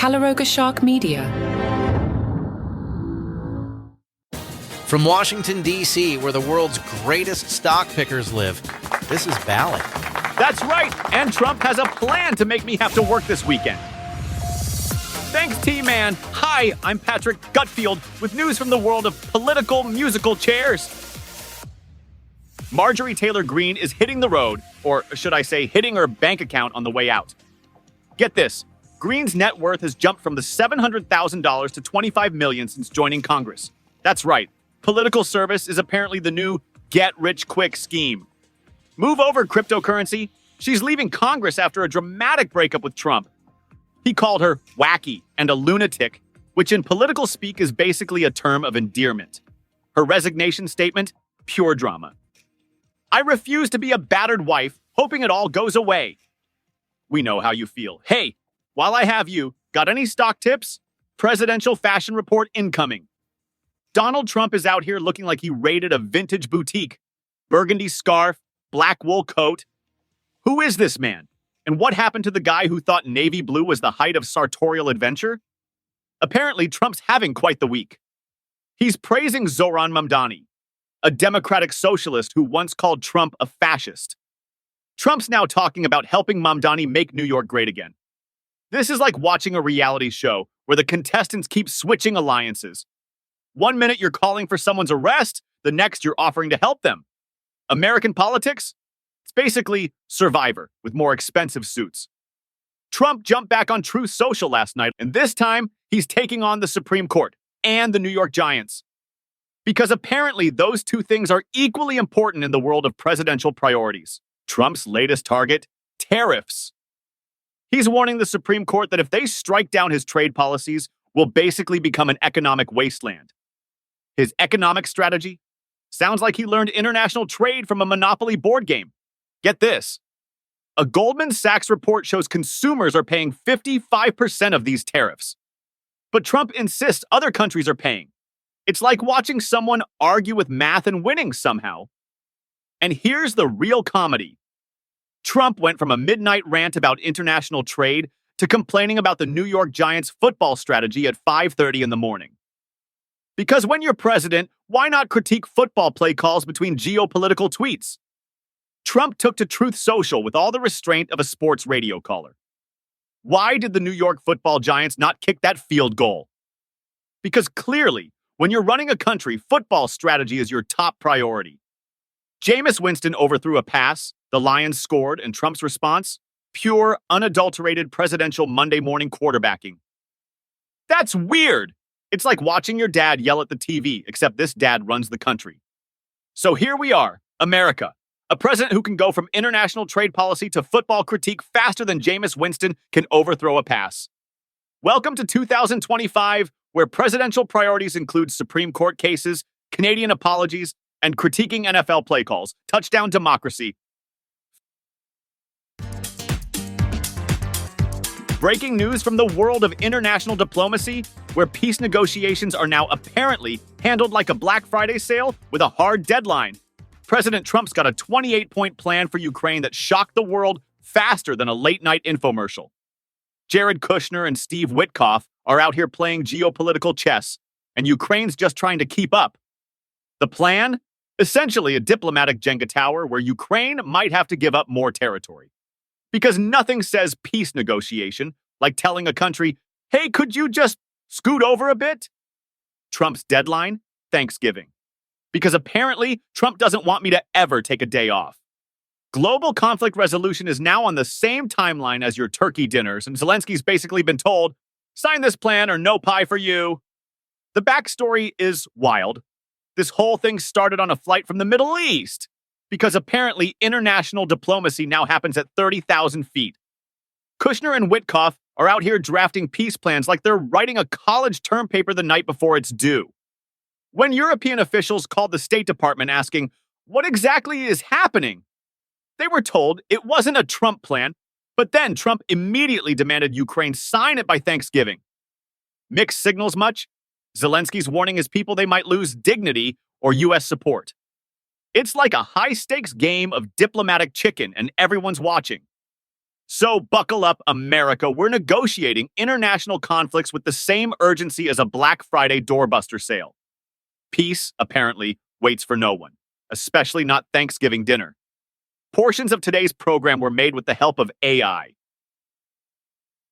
Calaroga Shark Media. From Washington, D.C., where the world's greatest stock pickers live, this is Ballot. That's right, and Trump has a plan to make me have to work this weekend. Thanks, T-Man. Hi, I'm Patrick Gutfield with news from the world of political musical chairs. Marjorie Taylor Greene is hitting the road, or should I say hitting her bank account on the way out. Get this, Greene's net worth has jumped from the $700,000 to $25 million since joining Congress. That's right, political service is apparently the new get-rich-quick scheme. Move over, cryptocurrency. She's leaving Congress after a dramatic breakup with Trump. He called her wacky and a lunatic, which in political speak is basically a term of endearment. Her resignation statement, pure drama. I refuse to be a battered wife, hoping it all goes away. We know how you feel. Hey, while I have you, got any stock tips? Presidential fashion report incoming. Donald Trump is out here looking like he raided a vintage boutique. Burgundy scarf, black wool coat. Who is this man? And what happened to the guy who thought navy blue was the height of sartorial adventure? Apparently, Trump's having quite the week. He's praising Zoran Mamdani, a democratic socialist who once called Trump a fascist. Trump's now talking about helping Mamdani make New York great again. This is like watching a reality show where the contestants keep switching alliances. One minute you're calling for someone's arrest, the next you're offering to help them. American politics? It's basically Survivor with more expensive suits. Trump jumped back on Truth Social last night, and this time he's taking on the Supreme Court and the New York Giants. Because apparently those two things are equally important in the world of presidential priorities. Trump's latest target, tariffs. He's warning the Supreme Court that if they strike down his trade policies, we'll basically become an economic wasteland. His economic strategy? Sounds like he learned international trade from a Monopoly board game. Get this. A Goldman Sachs report shows consumers are paying 55% of these tariffs. But Trump insists other countries are paying. It's like watching someone argue with math and winning somehow. And here's the real comedy. Trump went from a midnight rant about international trade to complaining about the New York Giants football strategy at 5:30 in the morning. Because when you're president, why not critique football play calls between geopolitical tweets? Trump took to Truth Social with all the restraint of a sports radio caller. Why did the New York football Giants not kick that field goal? Because clearly, when you're running a country, football strategy is your top priority. Jameis Winston overthrew a pass, the Lions scored, and Trump's response? Pure, unadulterated presidential Monday morning quarterbacking. That's weird! It's like watching your dad yell at the TV, except this dad runs the country. So here we are, America. A president who can go from international trade policy to football critique faster than Jameis Winston can overthrow a pass. Welcome to 2025, where presidential priorities include Supreme Court cases, Canadian apologies, and critiquing NFL play calls. Touchdown democracy. Breaking news from the world of international diplomacy, where peace negotiations are now apparently handled like a Black Friday sale with a hard deadline. President Trump's got a 28-point plan for Ukraine that shocked the world faster than a late-night infomercial. Jared Kushner and Steve Witkoff are out here playing geopolitical chess, and Ukraine's just trying to keep up. The plan? Essentially a diplomatic Jenga tower where Ukraine might have to give up more territory. Because nothing says peace negotiation like telling a country, hey, could you just scoot over a bit? Trump's deadline? Thanksgiving. Because apparently, Trump doesn't want me to ever take a day off. Global conflict resolution is now on the same timeline as your turkey dinners, and Zelensky's basically been told, sign this plan or no pie for you. The backstory is wild. This whole thing started on a flight from the Middle East, because apparently international diplomacy now happens at 30,000 feet. Kushner and Witkoff are out here drafting peace plans like they're writing a college term paper the night before it's due. When European officials called the State Department asking, what exactly is happening? They were told it wasn't a Trump plan, but then Trump immediately demanded Ukraine sign it by Thanksgiving. Mixed signals much? Zelensky's warning his people they might lose dignity or U.S. support. It's like a high-stakes game of diplomatic chicken and everyone's watching. So buckle up, America. We're negotiating international conflicts with the same urgency as a Black Friday doorbuster sale. Peace, apparently, waits for no one, especially not Thanksgiving dinner. Portions of today's program were made with the help of AI.